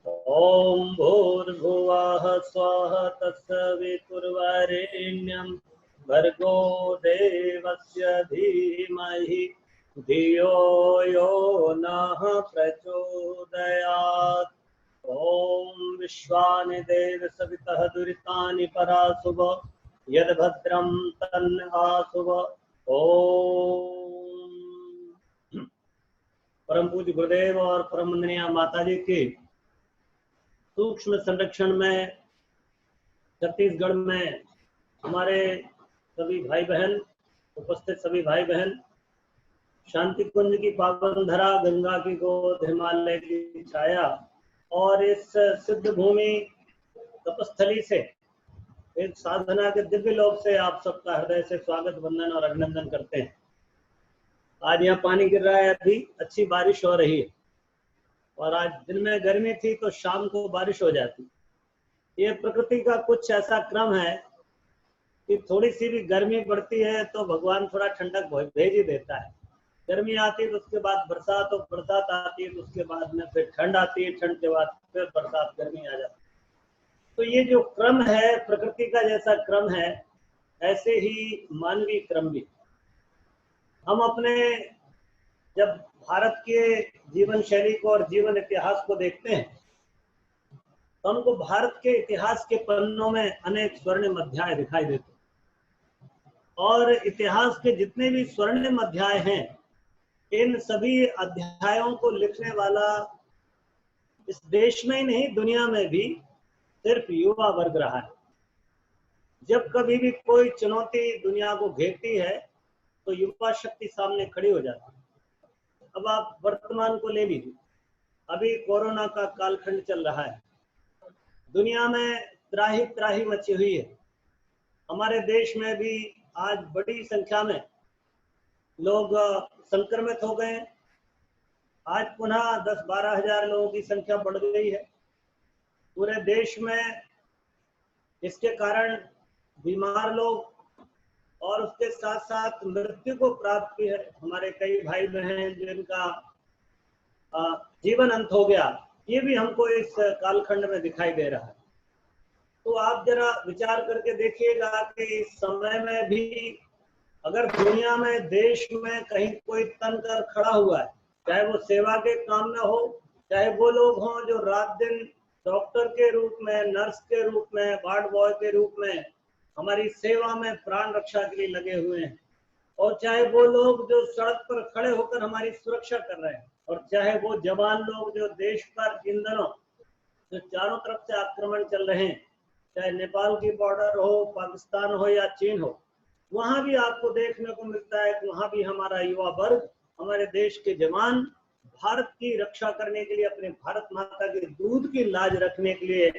ओम भूर्भुवः स्वः तत्सवितुर्वरेण्यं भर्गो देवस्य धीमहि धियो यो नः प्रचोदयात्। ओम विश्वानि देव सवितः दुरितानि पराशुभ यद्भद्रं तन्न आशुभ। ओम परम पूज्य गुरुदेव और परम वंदनीय माता जी की सूक्ष्म संरक्षण में छत्तीसगढ़ में हमारे सभी भाई बहन, उपस्थित सभी भाई बहन, शांति कुंज की पावन धरा, गंगा की गोद, हिमालय की छाया और इस सिद्ध भूमि तपस्थली से, एक साधना के दिव्य लोक से आप सबका हृदय से स्वागत, वंदन और अभिनंदन करते हैं। आज यहाँ पानी गिर रहा है, अभी अच्छी बारिश हो रही है और आज दिन में गर्मी थी तो शाम को बारिश हो जाती। ये प्रकृति का कुछ ऐसा क्रम है कि थोड़ी सी भी गर्मी पड़ती है तो भगवान थोड़ा ठंडक भेज ही देता है। गर्मी आती है तो उसके बाद बरसात, और बरसात आती है तो उसके बाद में फिर ठंड आती है, ठंड के बाद फिर बरसात, गर्मी आ जाती है। तो ये जो क्रम है, प्रकृति का जैसा क्रम है, ऐसे ही मानवीय क्रम भी। हम अपने जब भारत के जीवन शैली को और जीवन इतिहास को देखते हैं तो हमको भारत के इतिहास के पन्नों में अनेक स्वर्णिम अध्याय दिखाई देते हैं। और इतिहास के जितने भी स्वर्णिम अध्याय हैं, इन सभी अध्यायों को लिखने वाला इस देश में ही नहीं, दुनिया में भी सिर्फ युवा वर्ग रहा है। जब कभी भी कोई चुनौती दुनिया को घेरती है तो युवा शक्ति सामने खड़ी हो जाती है। अब आप वर्तमान को ले लीजिए, अभी कोरोना का कालखंड चल रहा है, दुनिया में त्राही त्राही मची हुई है। हमारे देश में भी आज बड़ी संख्या में लोग संक्रमित हो गए। आज पुनः 10-12 हजार लोगों की संख्या बढ़ गई है पूरे देश में। इसके कारण बीमार लोग और उसके साथ साथ मृत्यु को प्राप्त भी है। हमारे कई भाई बहन जिनका जीवन अंत हो गया, ये भी हमको इस कालखंड में दिखाई दे रहा है। तो आप जरा विचार करके देखिएगा कि इस समय में भी अगर दुनिया में, देश में कहीं कोई तन कर खड़ा हुआ है, चाहे वो सेवा के काम में हो, चाहे वो लोग हों जो रात दिन डॉक्टर के रूप में, नर्स के रूप में, वार्ड बॉय के रूप में हमारी सेवा में प्राण रक्षा के लिए लगे हुए हैं, और चाहे वो लोग जो सड़क पर खड़े होकर हमारी सुरक्षा कर रहे हैं, और चाहे वो जवान लोग जो देश पर इन दिनों जो चारों तरफ से आक्रमण चल रहे हैं, चाहे नेपाल की बॉर्डर हो, पाकिस्तान हो या चीन हो, वहां भी आपको देखने को मिलता है कि वहां भी हमारा युवा वर्ग, हमारे देश के जवान भारत की रक्षा करने के लिए, अपने भारत माता के दूध की लाज रखने के लिए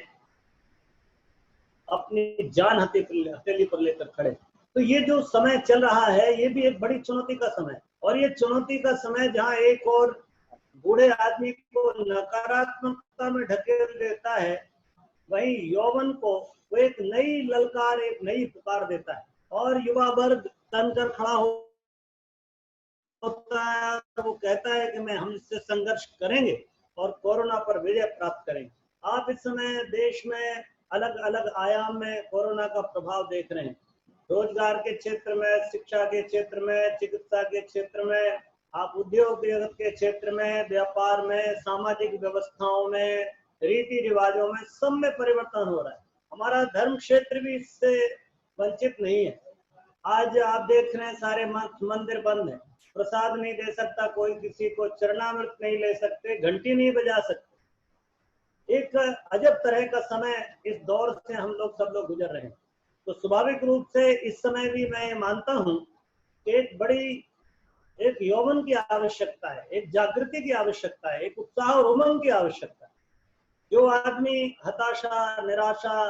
अपनी जान हथेली पर लेकर खड़े। तो ये जो समय चल रहा है, ये भी एक बड़ी चुनौती का समय, और ये चुनौती का समय जहाँ एक और बूढ़े आदमी को नकारात्मकता में ढकेल देता है, वहीं यौवन को वो एक नई ललकार, एक नई पुकार देता है, और युवा वर्ग तनकर खड़ा होता है। वो कहता है कि हम इससे संघर्ष करेंगे और कोरोना पर विजय प्राप्त करेंगे। आप इस समय देश में अलग अलग आयाम में कोरोना का प्रभाव देख रहे हैं। रोजगार के क्षेत्र में, शिक्षा के क्षेत्र में, चिकित्सा के क्षेत्र में, आप उद्योग जगत के क्षेत्र में, व्यापार में, सामाजिक व्यवस्थाओं में, रीति रिवाजों में, सब में परिवर्तन हो रहा है। हमारा धर्म क्षेत्र भी इससे वंचित नहीं है। आज आप देख रहे हैं सारे मंदिर बंद हैं, प्रसाद नहीं दे सकता कोई, किसी को चरणामृत नहीं ले सकते, घंटी नहीं बजा सकते। एक अजब तरह का समय इस दौर से हम लोग सब लोग गुजर रहे हैं। तो स्वाभाविक रूप से इस समय भी मैं मानता हूं कि एक यौवन की आवश्यकता है, एक जागृति की आवश्यकता है, एक उत्साह और उमंग की आवश्यकता है। जो आदमी हताशा, निराशा,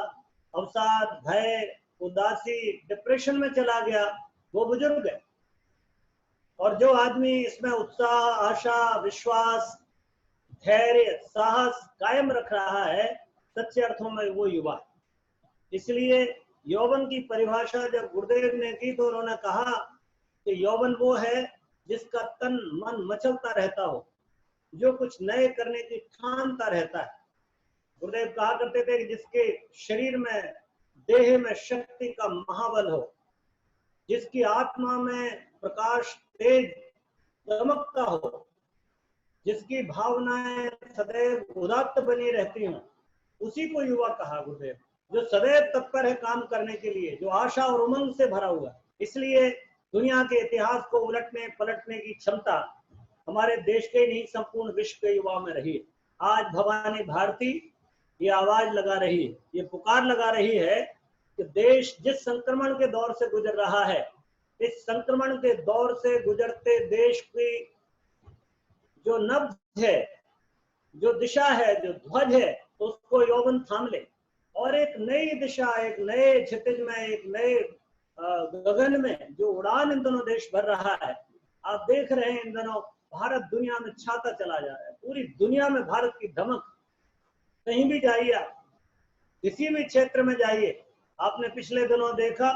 अवसाद, भय, उदासी, डिप्रेशन में चला गया, वो बुजुर्ग है। और जो आदमी इसमें उत्साह, आशा, विश्वास, धैर्य, साहस कायम रख रहा है, सच्चे अर्थों में वो युवा है। इसलिए यौवन की परिभाषा जब गुरुदेव ने की तो उन्होंने कहा कि यौवन वो है जिसका तन मन मचलता रहता हो, जो कुछ नए करने की ठानता रहता है, गुरुदेव कहा करते थे कि जिसके शरीर में, देह में शक्ति का महाबल हो, जिसकी आत्मा में प्रकाश तेज दमकता हो, जिसकी भावनाएं सदैव उदात्त बनी रहती हों, उसी को युवा कहा गुरुदेव, जो सदैव तत्पर है काम करने के लिए, जो आशा और उमंग से भरा हुआ। इसलिए दुनिया के इतिहास को उलटने पलटने की क्षमता हमारे देश के नहीं संपूर्ण विश्व के युवाओं में रही है। आज भवानी भारती ये आवाज लगा रही है, ये पुकार लगा रही है कि देश जिस संक्रमण के दौर से गुजर रहा है, इस संक्रमण के दौर से गुजरते देश की जो नब्ज है, जो दिशा है, जो ध्वज है, तो उसको यौवन थाम ले और एक नई दिशा, एक नए क्षितिज में, एक नए गगन में जो उड़ान इन दोनों देश भर रहा है। आप देख रहे हैं इन दिनों भारत दुनिया में छाता चला जा रहा है। पूरी दुनिया में भारत की धमक, कहीं भी जाइए आप, किसी भी क्षेत्र में जाइए, आपने पिछले दिनों देखा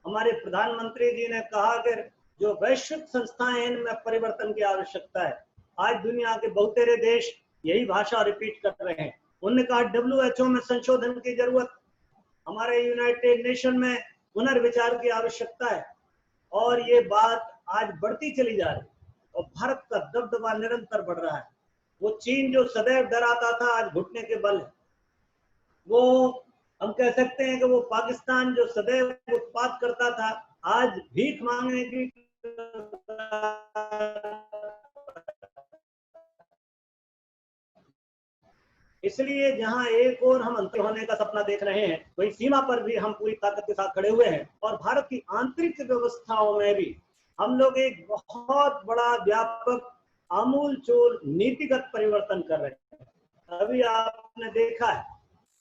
हमारे प्रधानमंत्री जी ने कहा कि जो वैश्विक संस्थाएं, इनमें परिवर्तन की आवश्यकता है। आज दुनिया के बहुतेरे देश यही भाषा रिपीट कर रहे हैं। उन्होंने कहा WHO में संशोधन की जरूरत, हमारे यूनाइटेड नेशन में पुनर्विचार की आवश्यकता है, और ये बात आज बढ़ती चली जा रही है और भारत का दबदबा निरंतर बढ़ रहा है। वो चीन जो सदैव डराता था, आज घुटने के बल है। वो हम कह सकते हैं कि वो पाकिस्तान जो सदैव उत्पात करता था, आज भीख मांगने की, इसलिए जहां एक और हम अंतर होने का सपना देख रहे हैं, वही सीमा पर भी हम पूरी ताकत के साथ खड़े हुए हैं और भारत की आंतरिक व्यवस्थाओं में भी हम लोग एक बहुत बड़ा व्यापक आमूलचूल नीतिगत परिवर्तन कर रहे हैं। अभी आपने देखा है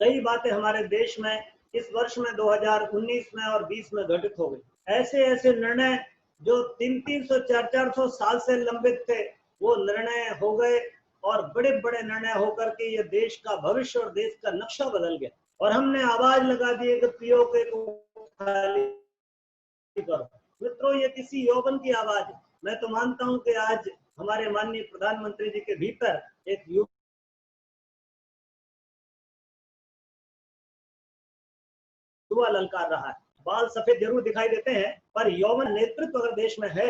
कई बातें हमारे देश में इस वर्ष में 2019 में और 20 में घटित हो गई। ऐसे ऐसे निर्णय जो 300 400 साल से लंबित थे, वो निर्णय हो गए और बड़े बड़े निर्णय होकर के ये देश का भविष्य और देश का नक्शा बदल गया। और हमने आवाज लगा दी कि पीओके को खाली करो। मित्रों, ये किसी यौवन की आवाज है। मैं तो मानता हूं कि आज हमारे माननीय प्रधानमंत्री जी के भीतर एक युवा ललकार रहा है। बाल सफेद जरूर दिखाई देते हैं, पर यौवन नेतृत्व अगर देश में है,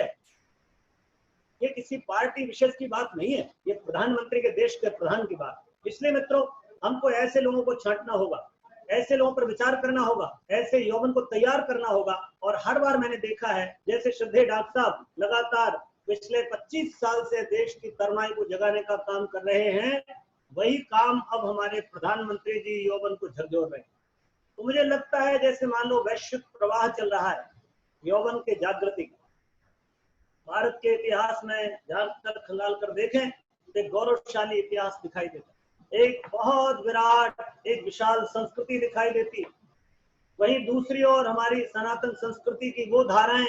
ये किसी पार्टी विशेष की बात नहीं है, ये प्रधानमंत्री के देश के प्रधान की बात। इसलिए मित्रों, हमको ऐसे लोगों को छांटना होगा, ऐसे लोगों पर विचार करना होगा, ऐसे यौवन को तैयार करना होगा। और हर बार मैंने देखा है, जैसे श्रद्धेय डॉक्टर साहब लगातार पिछले 25 साल से देश की तरुणाई को जगाने का काम कर रहे हैं, वही काम अब हमारे प्रधानमंत्री जी यौवन को झकझोर रहे हैं। तो मुझे लगता है जैसे मान लो वैश्विक प्रवाह चल रहा है यौवन के जागृति का। भारत के इतिहास में जहां तक खंगाल कर देखें तो एक गौरवशाली इतिहास दिखाई देता है, एक बहुत विराट, एक विशाल संस्कृति दिखाई देती है। वहीं दूसरी ओर हमारी सनातन संस्कृति की वो धाराएं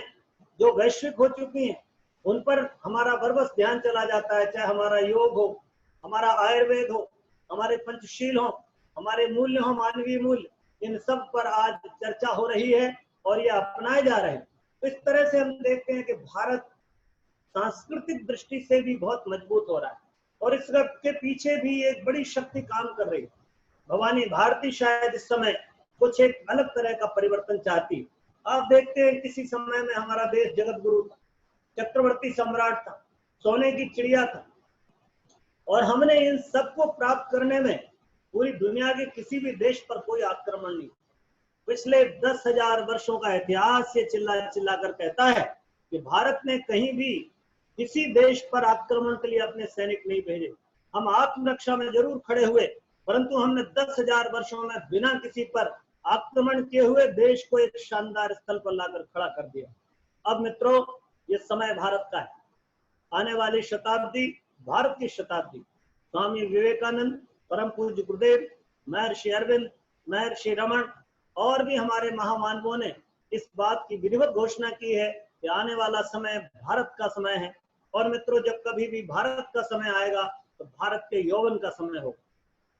जो वैश्विक हो चुकी हैं, उन पर हमारा बरबस ध्यान चला जाता है। चाहे हमारा योग हो, हमारा आयुर्वेद हो, हमारे पंचशील हो, हमारे मूल्य हो, मानवीय मूल्य, इन सब पर आज चर्चा हो रही है और ये अपनाए जा रहे हैं। तो इस तरह से हम देखते हैं कि भारत सांस्कृतिक दृष्टि से भी बहुत मजबूत हो रहा है और इसके पीछे भी एक बड़ी शक्ति काम कर रही है। भवानी भारती शायद इस समय कुछ एक अलग तरह का परिवर्तन चाहती। आप देखते हैं किसी समय में हमारा देश जगत गुरु था, चक्रवर्ती सम्राट था, सोने की चिड़िया था, और हमने इन सबको प्राप्त करने में पूरी दुनिया के किसी भी देश पर कोई आक्रमण नहीं। पिछले 10,000 वर्षों का इतिहास से चिल्ला चिल्ला कर कहता है कि भारत ने कहीं भी किसी देश पर आक्रमण के लिए अपने सैनिक नहीं भेजे। हम आत्मरक्षा में जरूर खड़े हुए, परंतु हमने 10,000 वर्षों में बिना किसी पर आक्रमण किए हुए देश को एक शानदार स्थल पर लाकर खड़ा कर दिया। अब मित्रों, ये समय भारत का है। आने वाली शताब्दी भारत की शताब्दी। स्वामी विवेकानंद, परम पूज्य गुरुदेव, महर्षि अरविंद, महर्षि रमन और भी हमारे महामानवों ने इस बात की विधिवत घोषणा की है कि आने वाला समय भारत का समय है। और मित्रों, जब कभी भी भारत का समय आएगा तो भारत के यौवन का समय होगा,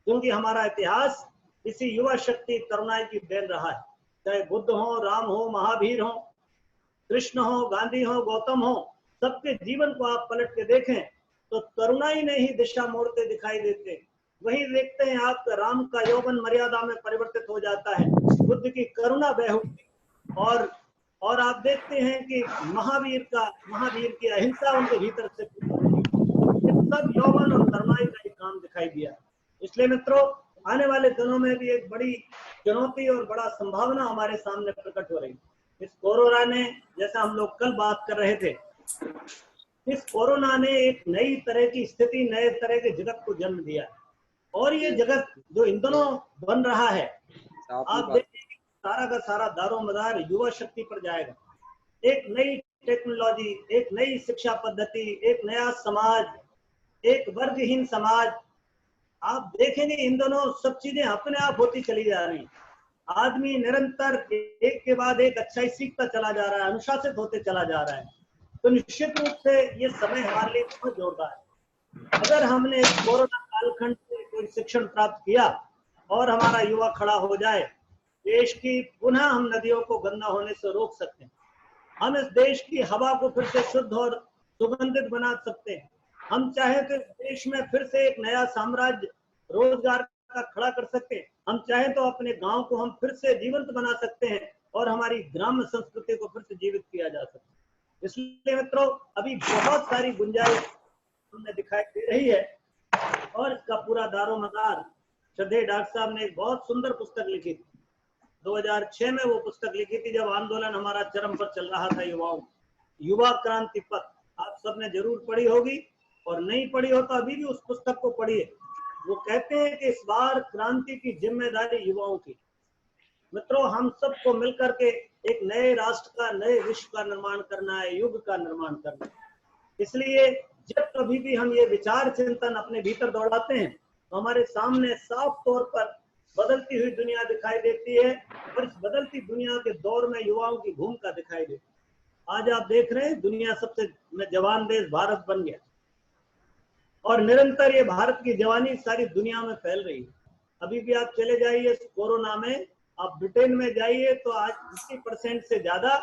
क्योंकि हमारा इतिहास इसी युवा शक्ति तरुणाई की देन रहा है। चाहे बुद्ध हो, राम हो, महावीर हो, कृष्ण हो, गांधी हो, गौतम हो, सबके जीवन को आप पलट के देखें तो तरुणाई ने ही दिशा मोड़ते दिखाई देते। वही देखते हैं आप राम का यौवन मर्यादा में परिवर्तित हो जाता है, बुद्ध की करुणा बह उठती, और आप देखते हैं कि महावीर की अहिंसा उनके भीतर से सब यौवन और नरमाई का ही काम दिखाई दिया। इसलिए मित्रों, आने वाले दिनों में भी एक बड़ी चुनौती और बड़ा संभावना हमारे सामने प्रकट हो रही है। इस कोरोना ने, जैसा हम लोग कल बात कर रहे थे, इस कोरोना ने एक नई तरह की स्थिति, नए तरह के जगत को जन्म दिया है। और ये जगत जो इन दिनों बन रहा है, आप देखिए सारा का सारा दारोमदार युवा शक्ति पर जाएगा। एक नई टेक्नोलॉजी, एक नई शिक्षा पद्धति, एक नया समाज, एक वर्गहीन समाज। आप देखेंगे इन दोनों सब चीजें अपने आप होती चली जा रही हैं। आदमी निरंतर एक के बाद एक अच्छाई सीखता चला जा रहा है, अनुशासित होते चला जा रहा है। तो निश्चित रूप से ये समय हमारे लिए बहुत जोरदार है। अगर हमने कोरोना कालखंड से कोई शिक्षण प्राप्त किया और हमारा युवा खड़ा हो जाए, देश की पुनः हम नदियों को गंदा होने से रोक सकते हैं। हम इस देश की हवा को फिर से शुद्ध और सुगंधित बना सकते हैं। हम चाहे तो देश में फिर से एक नया साम्राज्य रोजगार का खड़ा कर सकते हैं। हम चाहे तो अपने गांव को हम फिर से जीवंत बना सकते हैं और हमारी ग्राम्य संस्कृति को फिर से जीवित किया जा सकता है। इसलिए मित्रों, अभी बहुत सारी गुंजाइश हमें दिखाई दे रही है और इसका पूरा दारोमदार श्रद्धेय डॉक्टर साहब ने एक बहुत सुंदर पुस्तक लिखी थी। 2006 में वो पुस्तक लिखी थी, जब आंदोलन हमारा चरम पर चल रहा था, युवा क्रांति पथ। आप सबने जरूर पढ़ी होगी, और नहीं पढ़ी हो तो अभी भी उस पुस्तक को पढ़िए। वो कहते हैं कि इस बार क्रांति की जिम्मेदारी युवाओं की। मित्रों, हम सबको मिलकर के एक नए राष्ट्र का, नए विश्व का निर्माण करना है, युग का निर्माण करना है। इसलिए जब कभी भी हम ये विचार चिंतन अपने भीतर दौड़ाते हैं तो हमारे सामने साफ तौर पर बदलती हुई दुनिया दिखाई देती है, और इस बदलती दुनिया के दौर में युवाओं की भूमिका दिखाई देती है। आज आप देख रहे हैं दुनिया सबसे जवान देश भारत बन गया, और निरंतर ये भारत की जवानी सारी दुनिया में फैल रही है। अभी भी आप चले जाइए कोरोना में, आप ब्रिटेन में जाइए तो आज 50% से ज्यादा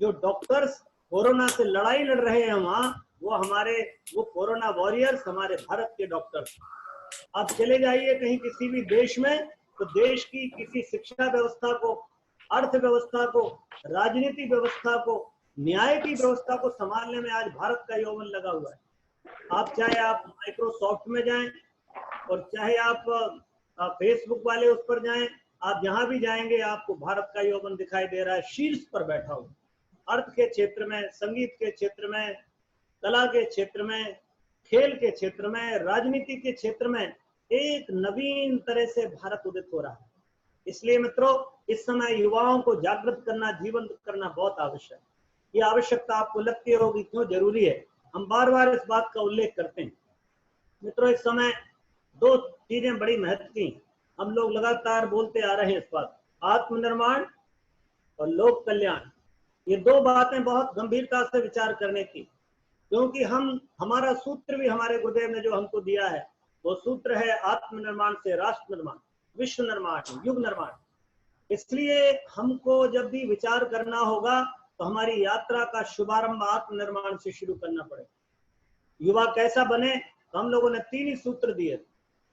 जो डॉक्टर्स कोरोना से लड़ाई लड़ रहे हैं वहां, वो कोरोना वॉरियर्स हमारे भारत के डॉक्टर्स। आप चले जाइए कहीं किसी भी देश में, तो देश की किसी शिक्षा व्यवस्था को, अर्थव्यवस्था को, राजनीति व्यवस्था को, न्याय की व्यवस्था को संभालने में आज भारत का यौवन लगा हुआ है। आप चाहे आप माइक्रोसॉफ्ट में जाएं, और चाहे आप फेसबुक वाले उस पर जाएं, आप जहां भी जाएंगे आपको भारत का यौवन दिखाई दे रहा है, शीर्ष पर बैठा हुआ। अर्थ के क्षेत्र में, संगीत के क्षेत्र में, कला के क्षेत्र में, खेल के क्षेत्र में, राजनीति के क्षेत्र में एक नवीन तरह से भारत उदित हो रहा है। इसलिए मित्रों, इस समय युवाओं को जागृत करना, जीवंत करना बहुत आवश्यक है। ये आवश्यकता आपको लगती होगी क्यों जरूरी है, हम बार बार इस बात का उल्लेख करते हैं। मित्रों, इस समय दो चीजें बड़ी महत्व की, हम लोग लगातार बोलते आ रहे हैं इस बात, आत्मनिर्माण और लोक कल्याण। ये दो बातें बहुत गंभीरता से विचार करने की, क्योंकि हमारा सूत्र भी हमारे गुरुदेव ने जो हमको दिया है, वो सूत्र है आत्मनिर्माण से राष्ट्र निर्माण, विश्व निर्माण, युग निर्माण। इसलिए हमको जब भी विचार करना होगा तो हमारी यात्रा का शुभारंभ आत्मनिर्माण से शुरू करना पड़ेगा। युवा कैसा बने, तो हम लोगों ने 3 ही सूत्र दिए।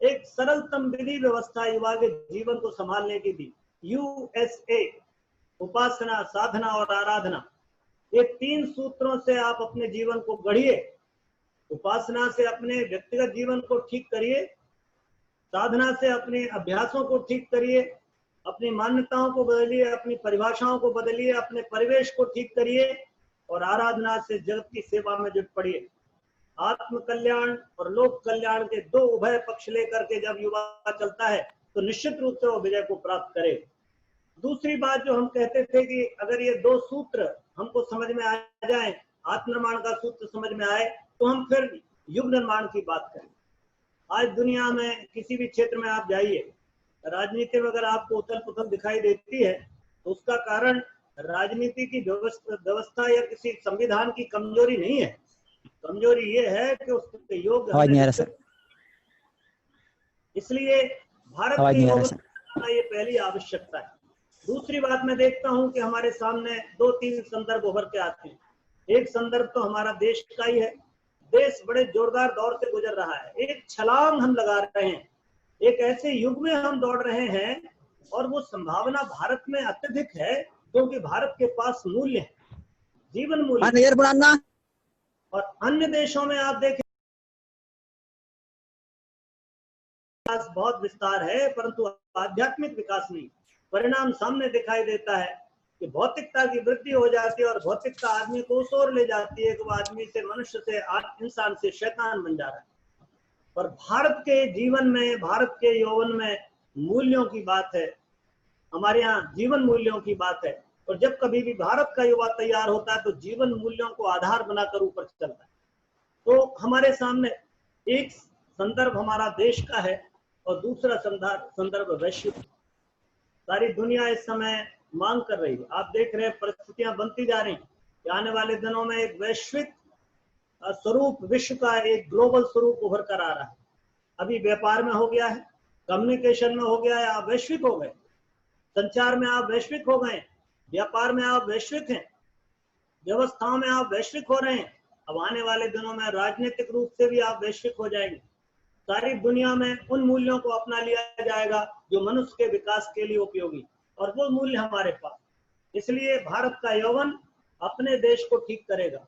एक सरलतम विधि व्यवस्था युवा के जीवन को संभालने की दी, USA, उपासना, साधना और आराधना। ये 3 सूत्रों से आप अपने जीवन को गढ़िए। उपासना से अपने व्यक्तिगत जीवन को ठीक करिए, साधना से अपने अभ्यासों को ठीक करिए, अपनी मान्यताओं को बदलिए, अपनी परिभाषाओं को बदलिए, अपने परिवेश को ठीक करिए, और आराधना से जगत की सेवा में जुट पड़िए। आत्म कल्याण और लोक कल्याण के 2 उभय पक्ष लेकर के जब युवा चलता है तो निश्चित रूप से वो विजय को प्राप्त करे। दूसरी बात जो हम कहते थे कि अगर ये 2 सूत्र हमको समझ में आ जाए, आत्मनिर्माण का सूत्र समझ में आए, तो हम फिर युग निर्माण की बात करें। आज दुनिया में किसी भी क्षेत्र में आप जाइए, राजनीति में अगर आपको उथल पुथल दिखाई देती है तो उसका कारण राजनीति की व्यवस्था या किसी संविधान की कमजोरी नहीं है। कमजोरी ये है कि उसके योग्य, इसलिए भारत की ये पहली आवश्यकता है। दूसरी बात मैं देखता हूं कि हमारे सामने 2-3 संदर्भ उभर के आते हैं। एक संदर्भ तो हमारा देश का ही है। देश बड़े जोरदार दौर से गुजर रहा है, एक छलांग हम लगा रहे हैं एक ऐसे युग में हम दौड़ रहे हैं और वो संभावना भारत में अत्यधिक है क्योंकि भारत के पास मूल्य है, जीवन मूल्य। और अन्य देशों में आप देखें बहुत विस्तार है परंतु आध्यात्मिक विकास नहीं। परिणाम सामने दिखाई देता है कि भौतिकता की वृद्धि हो जाती है और भौतिकता आदमी को उस ओर ले जाती है कि वो आदमी से, मनुष्य से, इंसान से शैतान बन जा रहा है। और भारत के जीवन में, भारत के यौवन में मूल्यों की बात है, हमारे यहाँ जीवन मूल्यों की बात है। और जब कभी भी भारत का युवा तैयार होता है तो जीवन मूल्यों को आधार बनाकर ऊपर चलता है। तो हमारे सामने एक संदर्भ हमारा देश का है और दूसरा संदर्भ वैश्विक। सारी दुनिया इस समय मांग कर रही है, आप देख रहे हैं परिस्थितियां बनती जा रही हैं। आने वाले दिनों में एक वैश्विक स्वरूप, विश्व का एक ग्लोबल स्वरूप उभर कर आ रहा है। अभी व्यापार में हो गया है, कम्युनिकेशन में हो गया है, आप वैश्विक हो गए, संचार में आप वैश्विक हो गए, व्यापार में आप वैश्विक हैं, व्यवस्थाओं में आप वैश्विक हो रहे हैं। अब आने वाले दिनों में राजनीतिक रूप से भी आप वैश्विक हो जाएंगे। सारी दुनिया में उन मूल्यों को अपना लिया जाएगा जो मनुष्य के विकास के लिए उपयोगी, और वो मूल्य हमारे पास। इसलिए भारत का यौवन अपने देश को ठीक करेगा,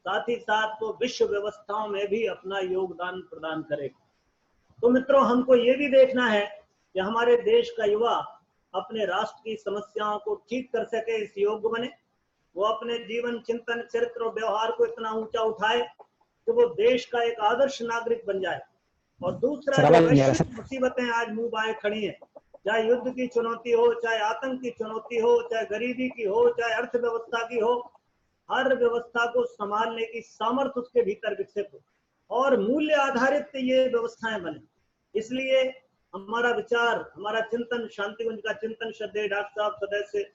साथ ही साथ वो विश्व व्यवस्थाओं में भी अपना योगदान प्रदान करेगा। तो मित्रों, हमको ये भी देखना है कि हमारे देश का युवा अपने राष्ट्र की समस्याओं को ठीक कर सके, इस योग्य बने, वो अपने जीवन, चिंतन, चरित्र और व्यवहार को इतना ऊंचा उठाए कि वो देश का एक आदर्श नागरिक बन जाए। और दूसरा, जो वैश्विक मुसीबतें आज मुंह बाए खड़ी हैं, चाहे युद्ध की चुनौती हो, चाहे आतंक की चुनौती हो, चाहे गरीबी की हो, चाहे अर्थव्यवस्था की हो, हर व्यवस्था को संभालने की सामर्थ्य उसके भीतर विकसित हो और मूल्य आधारित ये व्यवस्थाएं बने। इसलिए हमारा विचार, हमारा चिंतन, शांतिकुंज का चिंतन श्रद्धेय डॉक्टर साहब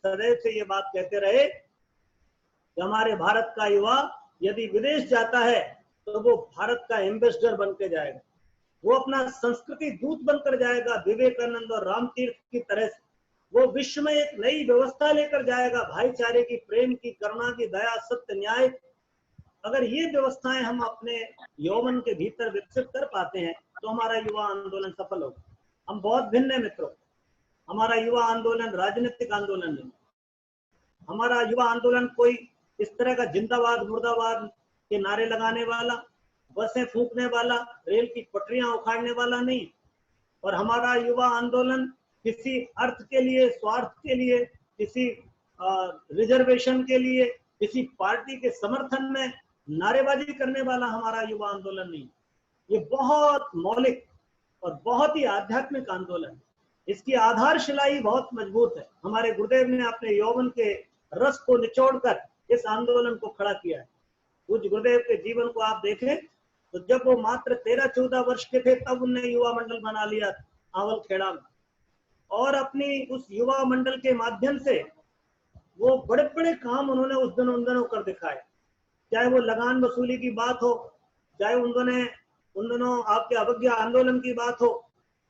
सदैव से ये बात कहते रहे कि हमारे भारत का युवा यदि विदेश जाता है तो वो भारत का एम्बेसडर बन के जाएगा, वो अपना संस्कृति दूत बनकर जाएगा, विवेकानंद और रामतीर्थ की तरह से। वो विश्व में एक नई व्यवस्था लेकर जाएगा, भाईचारे की, प्रेम की, करुणा की, दया, सत्य, न्याय। अगर ये व्यवस्थाएं हम अपने यौवन के भीतर विकसित कर पाते हैं तो हमारा युवा आंदोलन सफल होगा। हम बहुत भिन्न है मित्रों, हमारा युवा आंदोलन राजनीतिक आंदोलन नहीं। हमारा युवा आंदोलन कोई इस तरह का जिंदाबाद मुर्दाबाद के नारे लगाने वाला, बसें फूंकने वाला, रेल की पटरियां उखाड़ने वाला नहीं। और हमारा युवा आंदोलन किसी अर्थ के लिए, स्वार्थ के लिए, किसी रिजर्वेशन के लिए, किसी पार्टी के समर्थन में नारेबाजी करने वाला हमारा युवा आंदोलन नहीं। ये बहुत मौलिक और बहुत ही आध्यात्मिक आंदोलन है। इसकी आधारशिला ही बहुत मजबूत है। हमारे गुरुदेव ने अपने यौवन के रस को निचोड़कर इस आंदोलन को खड़ा किया है। पूज्य गुरुदेव के जीवन को आप देखें तो जब वो मात्र 13-14 वर्ष के थे तब उन्होंने युवा मंडल बना लिया आवल खेड़ा में, और अपनी उस युवा मंडल के माध्यम से वो बड़े बड़े काम उन्होंने उन दिनों कर दिखाए। चाहे वो लगान वसूली की बात हो, चाहे उन दिनों आपके अवज्ञा आंदोलन की बात हो,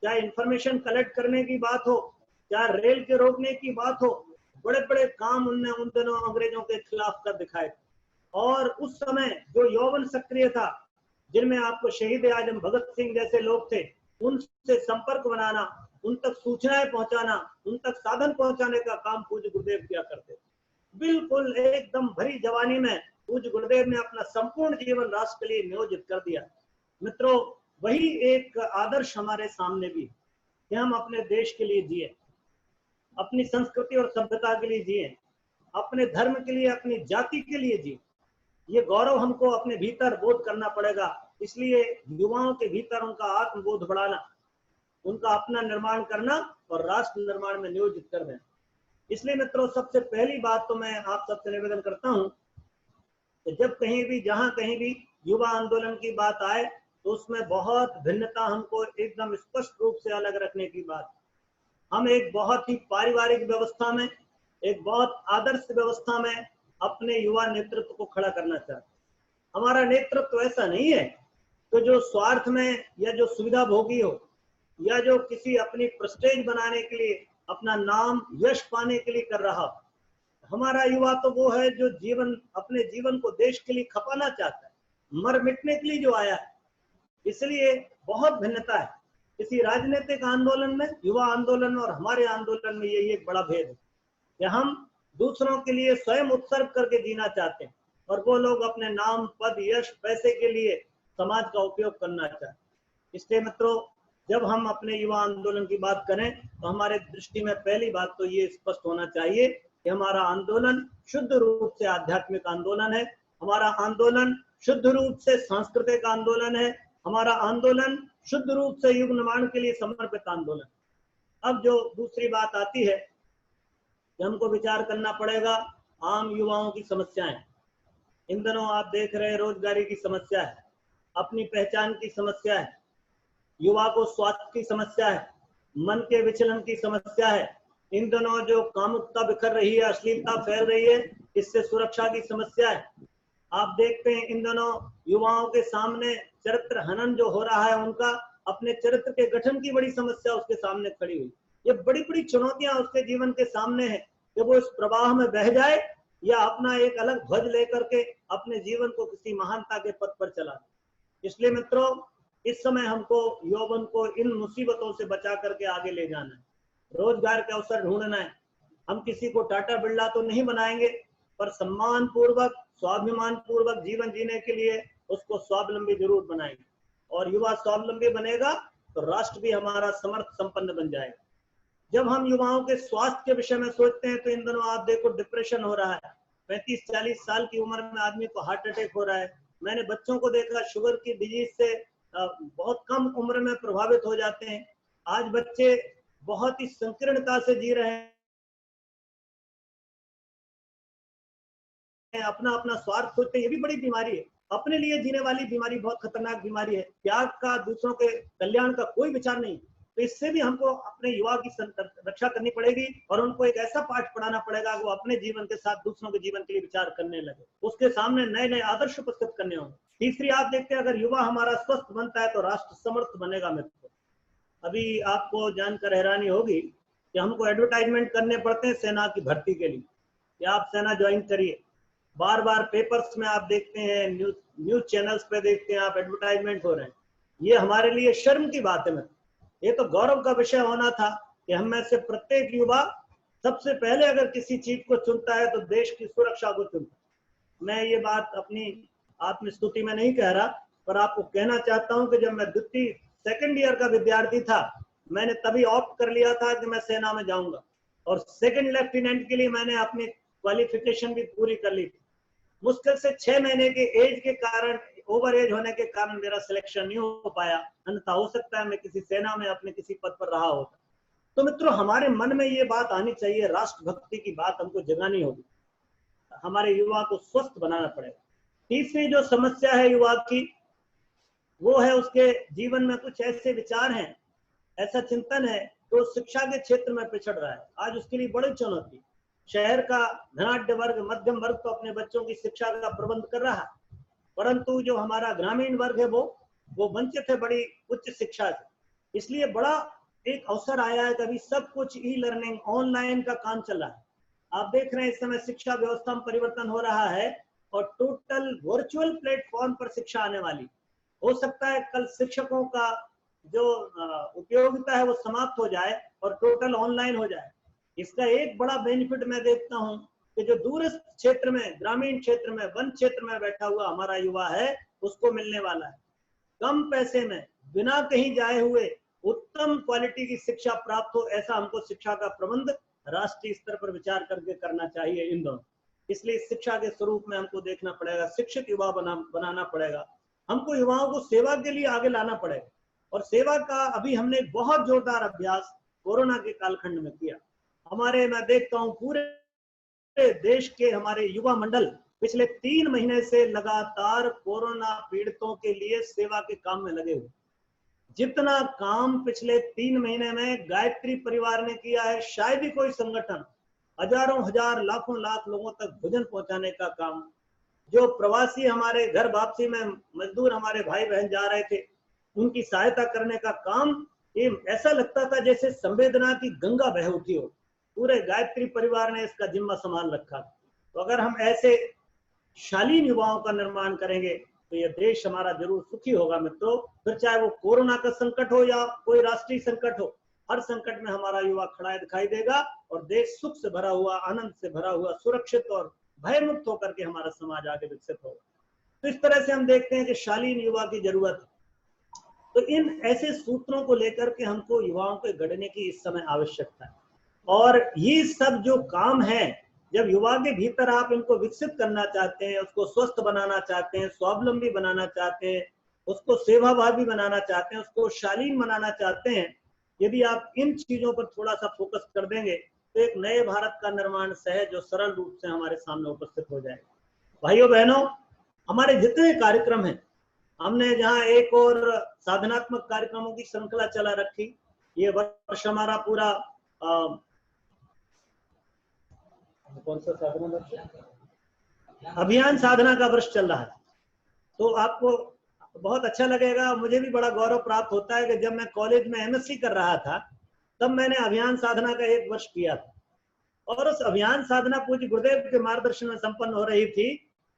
चाहे इंफॉर्मेशन कलेक्ट करने की बात हो, चाहे रेल के रोकने की बात हो, बड़े बड़े काम उनने उन दिनों अंग्रेजों के खिलाफ कर दिखाए। और उस समय जो यौवन सक्रिय था, जिनमें आपको शहीद आजम भगत सिंह जैसे लोग थे, उनसे संपर्क बनाना, उन तक सूचनाएं पहुंचाना, उन तक साधन पहुंचाने का काम पूज्य गुरुदेव किया करते। बिल्कुल एकदम भरी जवानी में पूज्य गुरुदेव ने अपना संपूर्ण जीवन राष्ट्र के लिए नियोजित कर दिया। मित्रों, वही एक आदर्श हमारे सामने भी कि हम अपने देश के लिए जिए, अपनी संस्कृति और सभ्यता के लिए जिए, अपने धर्म के लिए, अपनी जाति के लिए जिए। ये गौरव हमको अपने भीतर बोध करना पड़ेगा। इसलिए युवाओं के भीतर उनका आत्मबोध बढ़ाना, उनका अपना निर्माण करना और राष्ट्र निर्माण में नियोजित कर देना। इसलिए मित्रों, सबसे पहली बात तो मैं आप सबसे निवेदन करता हूं कि जब कहीं भी, जहां कहीं भी युवा आंदोलन की बात आए तो उसमें बहुत भिन्नता हमको एकदम स्पष्ट रूप से अलग रखने की बात। हम एक बहुत ही पारिवारिक व्यवस्था में, एक बहुत आदर्श व्यवस्था में अपने युवा नेतृत्व को खड़ा करना चाहते। हमारा नेतृत्व ऐसा नहीं है तो जो स्वार्थ में या जो सुविधा भोगी हो या जो किसी अपनी प्रेस्टीज बनाने के लिए, अपना नाम, यश पाने के लिए कर रहा। हमारा युवा तो वो है जो अपने जीवन को देश के लिए खपाना चाहता है, मर मिटने के लिए जो आया है। इसलिए बहुत भिन्नता है। किसी राजनीतिक आंदोलन में, युवा आंदोलन और हमारे आंदोलन में यही एक बड़ा भेद है कि हम दूसरों के लिए स्वयं उत्सर्ग करके जीना चाहते हैं और वो लोग अपने नाम, पद, यश, पैसे के लिए समाज का उपयोग करना चाहते हैं। इसलिए मित्रों, जब हम अपने युवा आंदोलन की बात करें तो हमारे दृष्टि में पहली बात तो ये स्पष्ट होना चाहिए कि हमारा आंदोलन शुद्ध रूप से आध्यात्मिक आंदोलन है, हमारा आंदोलन शुद्ध रूप से सांस्कृतिक आंदोलन है, हमारा आंदोलन शुद्ध रूप से युग निर्माण के लिए समर्पित आंदोलन। अब जो दूसरी बात आती है कि हमको विचार करना पड़ेगा आम युवाओं की समस्याएं। इन दिनों आप देख रहे हैं रोजगारी की समस्या है, अपनी पहचान की समस्या है, युवा को स्वास्थ्य की समस्या है, मन के विचलन की समस्या है। इन दिनों जो कामुकता बिखर रही है, अश्लीलता फैल रही है, इससे सुरक्षा की समस्या है। आप देखते हैं इन दिनों युवाओं के सामने चरित्र हनन जो हो रहा है, उनका अपने चरित्र के गठन की बड़ी समस्या उसके सामने खड़ी हुई। ये बड़ी बड़ी चुनौतियां उसके जीवन के सामने है कि वो इस प्रवाह में बह जाए या अपना एक अलग ध्वज लेकर के अपने जीवन को किसी महानता के पथ पर चला। इसलिए मित्रों, इस समय हमको यौवन को इन मुसीबतों से बचा करके आगे ले जाना है, रोजगार के अवसर ढूंढना है। हम किसी को टाटा बिरला तो नहीं बनाएंगे, पर सम्मान पूर्वक, स्वाभिमान पूर्वक जीवन जीने के लिए उसको स्वावलंबी जरूर बनाएंगे। और युवा स्वावलंबी बनेगा तो राष्ट्र भी हमारा समर्थ संपन्न बन जाएगा। जब हम युवाओं के स्वास्थ्य के विषय में सोचते हैं तो इन दिनों आप देखो डिप्रेशन हो रहा है, 35-40 साल की उम्र में आदमी को हार्ट अटैक हो रहा है। मैंने बच्चों को देखा शुगर की डिजीज से बहुत कम उम्र में प्रभावित हो जाते हैं। आज बच्चे बहुत ही संकीर्णता से जी रहे हैं, अपना अपना स्वार्थ सोचते हैं। ये भी बड़ी बीमारी है, अपने लिए जीने वाली बीमारी, बहुत खतरनाक बीमारी है। त्याग का, दूसरों के कल्याण का कोई विचार नहीं। तो इससे भी हमको अपने युवा की रक्षा करनी पड़ेगी और उनको एक ऐसा पाठ पढ़ाना पड़ेगा कि वो अपने जीवन के साथ दूसरों के जीवन के लिए विचार करने लगे, उसके सामने नए नए आदर्श उपस्थित करने होंगे। तीसरी आप देखते हैं, अगर युवा हमारा स्वस्थ बनता है तो राष्ट्र समर्थ बनेगा। मित्रों, अभी आपको जानकर हैरानी होगी कि हमको एडवर्टाइजमेंट करने पड़ते हैं सेना की भर्ती के लिए कि आप सेना ज्वाइन करिए। बार बार पेपर्स में आप देखते हैं, न्यूज चैनल्स पे देखते हैं आप, एडवर्टाइजमेंट हो रहे हैं। ये हमारे लिए शर्म की बात है। ये तो गौरव का विषय होना था कि हम में से प्रत्येक युवा सबसे पहले अगर किसी चीज को चुनता है तो देश की सुरक्षा को चुनता है। मैं ये बात अपनी आत्मस्तुति में नहीं कह रहा, पर आपको कहना चाहता हूं कि जब मैं द्वितीय सेकंड ईयर का विद्यार्थी था, मैंने तभी ऑप्ट कर लिया था कि मैं सेना में जाऊंगा और सेकंड लेफ्टिनेंट के लिए मैंने अपनी क्वालिफिकेशन भी पूरी कर ली थी। मुश्किल से 6 महीने के एज के कारण, ओवर एज होने के कारण मेरा सिलेक्शन नहीं हो पाया, अन्यथा हो सकता है मैं किसी सेना में अपने किसी पद पर रहा होता। तो मित्रों, हमारे मन में ये बात आनी चाहिए, राष्ट्रभक्ति की बात हमको जगानी होगी, हमारे युवा को स्वस्थ बनाना पड़ेगा। तीसरी जो समस्या है युवा की, वो है उसके जीवन में कुछ ऐसे विचार हैं, ऐसा चिंतन है तो शिक्षा के क्षेत्र में पिछड़ रहा है। आज उसके लिए बड़ी चुनौती। शहर का धनाढ्य वर्ग, मध्यम वर्ग तो अपने बच्चों की शिक्षा का प्रबंध कर रहा है, परंतु जो हमारा ग्रामीण वर्ग है वो वंचित है बड़ी उच्च शिक्षा से। इसलिए बड़ा एक अवसर आया है, कभी सब कुछ ई लर्निंग, ऑनलाइन का काम चल रहा है। आप देख रहे हैं इस समय शिक्षा व्यवस्था में परिवर्तन हो रहा है और टोटल वर्चुअल प्लेटफॉर्म पर शिक्षा आने वाली। हो सकता है कल शिक्षकों का जो उपयोगिता है वो समाप्त हो जाए और टोटल ऑनलाइन हो जाए। इसका एक बड़ा बेनिफिट मैं देखता हूं कि जो दूरस्थ क्षेत्र में, ग्रामीण क्षेत्र में, वन क्षेत्र में बैठा हुआ हमारा युवा है, उसको मिलने वाला है कम पैसे में, बिना कहीं जाए हुए उत्तम क्वालिटी की शिक्षा प्राप्त हो। ऐसा हमको शिक्षा का प्रबंध राष्ट्रीय स्तर पर विचार करके करना चाहिए इन दोनों। इसलिए शिक्षा के स्वरूप में हमको देखना पड़ेगा, शिक्षित युवा बनाना पड़ेगा। हमको युवाओं को सेवा के लिए आगे लाना पड़ेगा और सेवा का अभी हमने बहुत जोरदार अभ्यास कोरोना के कालखंड में किया। हमारे, मैं देखता हूं पूरे देश के हमारे युवा मंडल पिछले 3 महीने से लगातार कोरोना पीड़ितों के लिए सेवा के काम में लगे हुए। जितना काम पिछले 3 महीने में गायत्री परिवार ने किया है, शायद ही कोई संगठन, हजारों हजार, लाखों लाख लोगों तक भोजन पहुंचाने का काम, जो प्रवासी हमारे घर वापसी में मजदूर हमारे भाई बहन जा रहे थे, उनकी सहायता करने का काम, ये ऐसा लगता था जैसे संवेदना की गंगा बह उठी हो। पूरे गायत्री परिवार ने इसका जिम्मा संभाल रखा। तो अगर हम ऐसे शालीन युवाओं का निर्माण करेंगे तो ये देश हमारा जरूर सुखी होगा मित्रों। फिर चाहे वो कोरोना का संकट हो या कोई राष्ट्रीय संकट हो, हर संकट में हमारा युवा खड़ा दिखाई देगा और देश सुख से भरा हुआ, आनंद से भरा हुआ, सुरक्षित और भय मुक्त होकर के हमारा समाज आगे विकसित होगा। तो इस तरह से हम देखते हैं कि शालीन युवा की जरूरत है। तो इन ऐसे सूत्रों को लेकर के हमको युवाओं को गढ़ने की इस समय आवश्यकता है। और ये सब जो काम है, जब युवा के भीतर आप इनको विकसित करना चाहते हैं, उसको स्वस्थ बनाना चाहते हैं, स्वावलंबी बनाना चाहते हैं, उसको सेवाभावी बनाना चाहते हैं, उसको शालीन बनाना चाहते हैं, यदि आप इन चीजों पर थोड़ा सा फोकस कर देंगे तो एक नए भारत का निर्माण सहज और सरल रूप से हमारे सामने उपस्थित हो जाएगा। भाइयों बहनों, हमारे जितने कार्यक्रम हैं, हमने जहाँ एक और साधनात्मक कार्यक्रमों की श्रृंखला चला रखी, ये वर्ष हमारा पूरा कौन सा साधना वर्ष, अभियान साधना का वर्ष चल रहा है। तो आपको बहुत अच्छा लगेगा, मुझे भी बड़ा गौरव प्राप्त होता है कि जब मैं कॉलेज में एमएससी कर रहा था तब मैंने अभियान साधना का 1 वर्ष किया था, और उस अभियान साधना पूज्य गुरुदेव के मार्गदर्शन में संपन्न हो रही थी।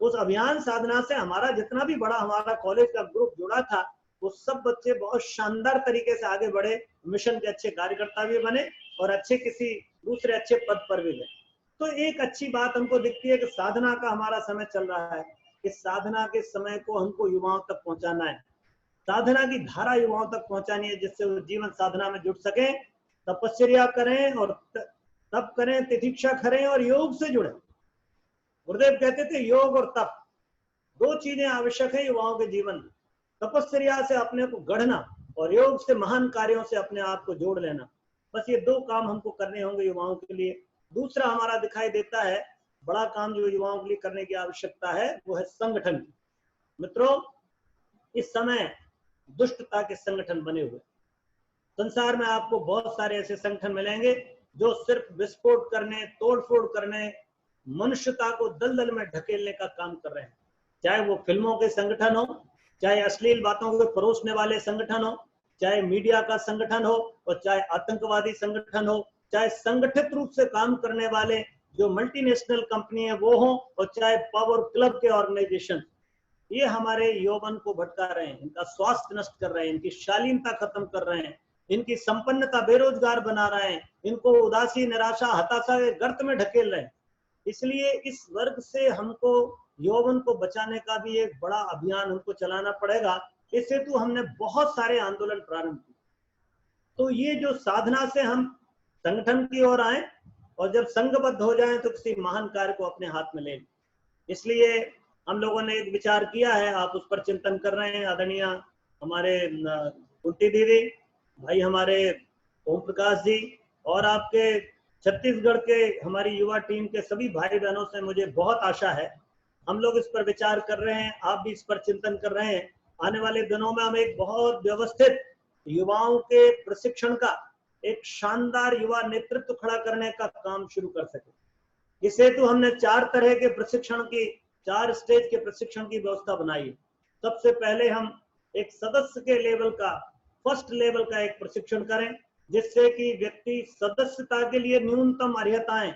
उस अभियान साधना से हमारा जितना भी बड़ा हमारा कॉलेज का ग्रुप जुड़ा था, वो सब बच्चे बहुत शानदार तरीके से आगे बढ़े, मिशन के अच्छे कार्यकर्ता भी बने और अच्छे किसी दूसरे अच्छे पद पर भी गए। तो एक अच्छी बात हमको दिखती है कि साधना का हमारा समय चल रहा है। इस साधना के समय को हमको युवाओं तक पहुंचाना है, साधना की धारा युवाओं तक पहुंचानी है, जिससे वो जीवन साधना में जुट सके, तपस्या करें और तप करें, तितिक्षा करें और योग से जुड़े। गुरुदेव कहते थे योग और तप 2 चीजें आवश्यक है युवाओं के जीवन में। तपस्या से अपने को गढ़ना और योग से महान कार्यों से अपने आप को जोड़ लेना, बस ये 2 काम हमको करने होंगे युवाओं के लिए। दूसरा हमारा दिखाई देता है बड़ा काम जो युवाओं के लिए करने की आवश्यकता है, वो है संगठन की। मित्रों, इस समय दुष्टता के संगठन बने हुए संसार में आपको बहुत सारे ऐसे संगठन मिलेंगे जो सिर्फ विस्फोट करने, तोड़फोड़ करने, मनुष्यता को दलदल में ढकेलने का काम कर रहे हैं। चाहे वो फिल्मों के संगठन हो, चाहे अश्लील बातों को परोसने वाले संगठन हो, चाहे मीडिया का संगठन हो, और चाहे आतंकवादी संगठन हो, चाहे संगठित रूप से काम करने वाले जो मल्टीनेशनल कंपनी है वो हो, और चाहे पावर क्लब के ऑर्गेनाइजेशन, ये हमारे यौवन को भटका रहे हैं, इनका स्वास्थ्य नष्ट कर रहे हैं, इनकी शालीनता खत्म कर रहे हैं, इनकी संपन्नता बेरोजगार बना रहे हैं, इनको उदासी, निराशा, हताशा के गर्त में ढकेल रहे हैं। इसलिए इस वर्ग से हमको यौवन को बचाने का भी एक बड़ा अभियान हमको चलाना पड़ेगा। इस हेतु हमने बहुत सारे आंदोलन प्रारंभ किए। तो ये जो साधना से हम संगठन की ओर आए और जब संघबद्ध हो जाएं तो किसी महान कार्य को अपने हाथ में ले लें। इसलिए हम लोगों ने एक विचार किया है, आप उस पर चिंतन कर रहे हैं। आदरणीय हमारे कुंती दीदी, भाई हमारे ओम प्रकाश जी, और आपके छत्तीसगढ़ के हमारी युवा टीम के सभी भाई बहनों से मुझे बहुत आशा है। हम लोग इस पर विचार कर रहे हैं, आप भी इस पर चिंतन कर रहे हैं। आने वाले दिनों में हम एक बहुत व्यवस्थित युवाओं के प्रशिक्षण का एक शानदार युवा नेतृत्व खड़ा करने का काम शुरू कर सके। इस हेतु हमने 4 तरह के प्रशिक्षण की, 4 स्टेज के प्रशिक्षण की व्यवस्था बनाई है। सबसे पहले हम एक सदस्य के लेवल का, फर्स्ट लेवल का एक प्रशिक्षण करें, जिससे कि व्यक्ति सदस्यता के लिए न्यूनतम अर्हताएं,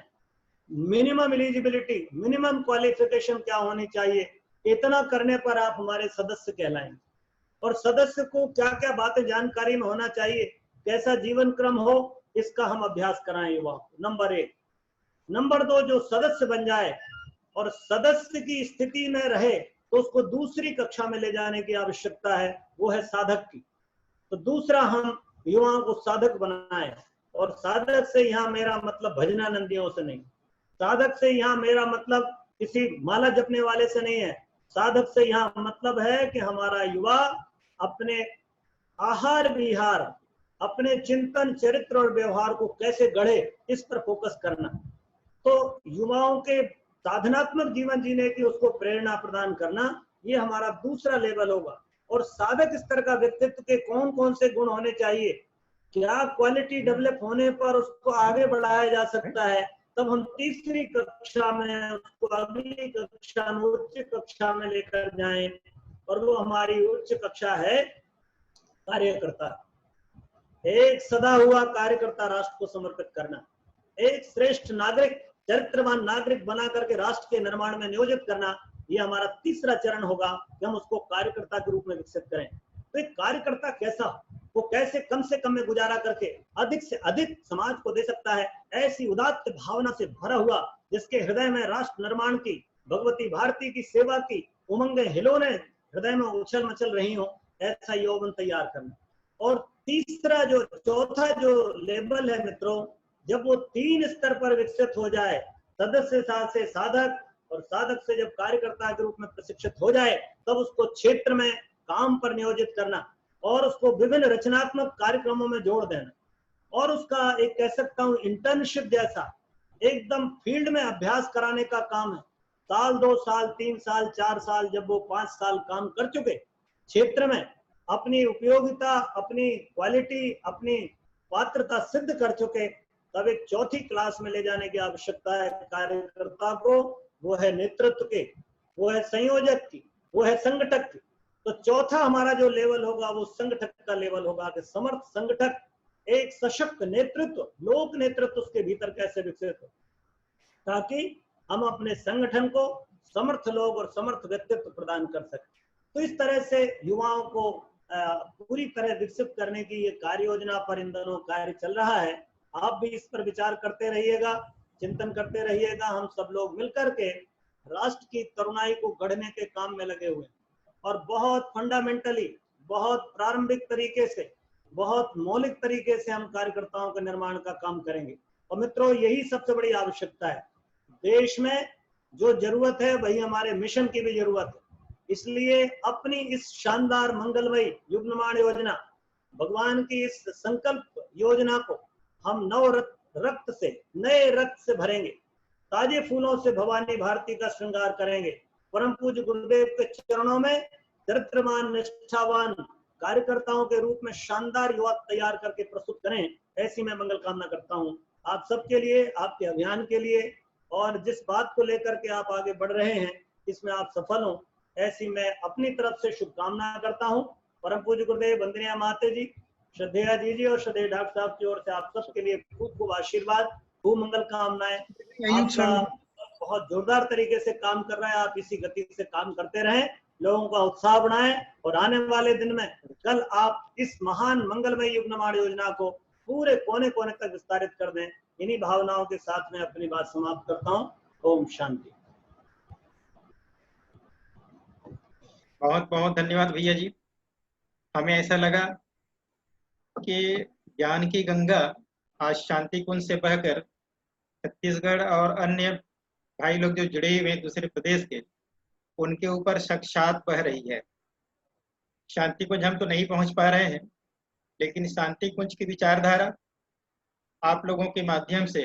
मिनिमम एलिजिबिलिटी, मिनिमम क्वालिफिकेशन क्या होनी चाहिए, इतना करने पर आप हमारे सदस्य कहलाएंगे। और सदस्य को क्या क्या बातें जानकारी में होना चाहिए, कैसा जीवन क्रम हो, इसका हम अभ्यास कराएं युवाओं को, नंबर 1। नंबर 2, जो सदस्य बन जाए और सदस्य की स्थिति में रहे तो उसको दूसरी कक्षा में ले जाने की आवश्यकता है, वो है साधक की। तो दूसरा, हम युवाओं को साधक बनाएं। और साधक से यहाँ मेरा मतलब भजनानंदियों से नहीं, साधक से यहाँ मेरा मतलब किसी माला जपने वाले से नहीं है। साधक से यहाँ मतलब है कि हमारा युवा अपने आहार विहार, अपने चिंतन, चरित्र और व्यवहार को कैसे गढ़े, इस पर फोकस करना। तो युवाओं के साधनात्मक जीवन जीने की उसको प्रेरणा प्रदान करना, ये हमारा दूसरा लेवल होगा। और साधक स्तर का व्यक्तित्व के कौन कौन से गुण होने चाहिए, क्या क्वालिटी डेवलप होने पर उसको आगे बढ़ाया जा सकता है, तब हम तीसरी कक्षा में उसको अगली कक्षा में, उच्च कक्षा में लेकर जाएं। और वो हमारी उच्च कक्षा है कार्यकर्ता, एक सदा हुआ कार्यकर्ता राष्ट्र को समर्पित करना, एक श्रेष्ठ नागरिक, चरित्रवान नागरिक बना करके राष्ट्र के निर्माण में नियोजित करना, ये हमारा तीसरा चरण होगा कि हम उसको कार्यकर्ता के रूप में विकसित करें। तो एक कार्यकर्ता कैसा, वो कैसे कम से कम में गुजारा करके अधिक से अधिक समाज को दे सकता है, ऐसी उदात्त भावना से भरा हुआ, जिसके हृदय में राष्ट्र निर्माण की, भगवती भारती की सेवा की उमंगें हिलोने हृदय में उछल मचल रही हो, ऐसा यौवन तैयार करना। और तीसरा जो चौथा जो लेवल है मित्रों, जब वो 3 स्तर पर विकसित हो जाए, सदस्य से साधक और साधक से जब कार्यकर्ता के रूप में प्रशिक्षित हो जाए, तब उसको क्षेत्र में काम पर नियोजित करना और उसको विभिन्न रचनात्मक कार्यक्रमों में जोड़ देना, और उसका एक कह सकता हूं इंटर्नशिप जैसा एकदम फील्ड में अभ्यास कराने का काम है। साल 2 साल 3 साल 4 साल, जब वो 5 साल काम कर चुके क्षेत्र में, अपनी उपयोगिता, अपनी क्वालिटी, अपनी पात्रता सिद्ध कर चुके, तब एक चौथी क्लास में ले जाने की आवश्यकता है कार्यकर्ता को। वो है नेतृत्व के, वो है संयोजक की, वो है संगठक की। तो चौथा हमारा जो लेवल होगा वो संगठक का लेवल होगा कि समर्थ संगठक, एक सशक्त नेतृत्व, लोक नेतृत्व उसके भीतर कैसे विकसित हो, ताकि हम अपने संगठन को समर्थ लोग और समर्थ व्यक्तित्व प्रदान कर सकें। तो इस तरह से युवाओं को पूरी तरह विकसित करने की ये कार्य योजना पर इन दोनों कार्य चल रहा है। आप भी इस पर विचार करते रहिएगा, चिंतन करते रहिएगा। हम सब लोग मिलकर के राष्ट्र की तरुणाई को गढ़ने के काम में लगे हुए हैं, और बहुत फंडामेंटली, बहुत प्रारंभिक तरीके से, बहुत मौलिक तरीके से हम कार्यकर्ताओं के निर्माण का काम करेंगे। और मित्रों, यही सबसे बड़ी आवश्यकता है। देश में जो जरूरत है वही हमारे मिशन की भी जरूरत है। इसलिए अपनी इस शानदार मंगलमयी युग निर्माण योजना, भगवान की इस संकल्प योजना को हम नव रक्त से, नए रक्त से भरेंगे, ताजे फूलों से भवानी भारती का श्रृंगार करेंगे। परम पूज्य गुरुदेव के चरणों में चरित्रमान, निष्ठावान कार्यकर्ताओं के रूप में शानदार युवा तैयार करके प्रस्तुत करें, ऐसी मैं मंगल कामना करता हूं आप सबके लिए, आपके अभियान के लिए। और जिस बात को लेकर के आप आगे बढ़ रहे हैं, इसमें आप सफल हो, ऐसी मैं अपनी तरफ से शुभकामना करता हूं। परम पूज्य गुरुदेव वंदनीय माते जी, श्रद्धेया जी और श्रद्धेय डॉक्टर साहब की ओर से आप सबके लिए खूब खूब आशीर्वाद, खूब मंगल कामनाएं। आपका बहुत जोरदार तरीके से काम कर रहा है, आप इसी गति से काम करते रहें, लोगों का उत्साह बढ़ाएं, और आने वाले दिन में कल आप इस महान मंगलमय युग निर्माण योजना को पूरे कोने कोने तक विस्तारित कर दें। इन्हीं भावनाओं के साथ मैं अपनी बात समाप्त करता हूं। ओम शांति। बहुत बहुत धन्यवाद भैया जी। हमें ऐसा लगा कि ज्ञान की गंगा आज शांति कुंज से बहकर छत्तीसगढ़ और अन्य भाई लोग जो जुड़े हुए हैं दूसरे प्रदेश के, उनके ऊपर साक्षात बह रही है। शांति कुंज हम तो नहीं पहुंच पा रहे हैं, लेकिन शांति कुंज की विचारधारा आप लोगों के माध्यम से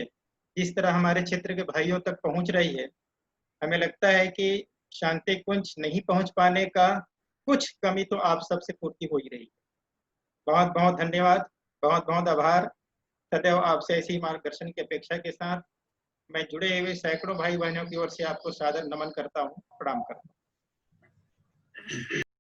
जिस तरह हमारे क्षेत्र के भाइयों तक पहुंच रही है, हमें लगता है कि शांति कुंज नहीं पहुंच पाने का कुछ कमी तो आप सबसे पूर्ति हो ही रही है। बहुत बहुत धन्यवाद, बहुत बहुत आभार। सदैव आपसे ऐसी मार्गदर्शन की अपेक्षा के साथ मैं जुड़े हुए सैकड़ों भाई बहनों की ओर से आपको सादर नमन करता हूँ, प्रणाम करता हूँ।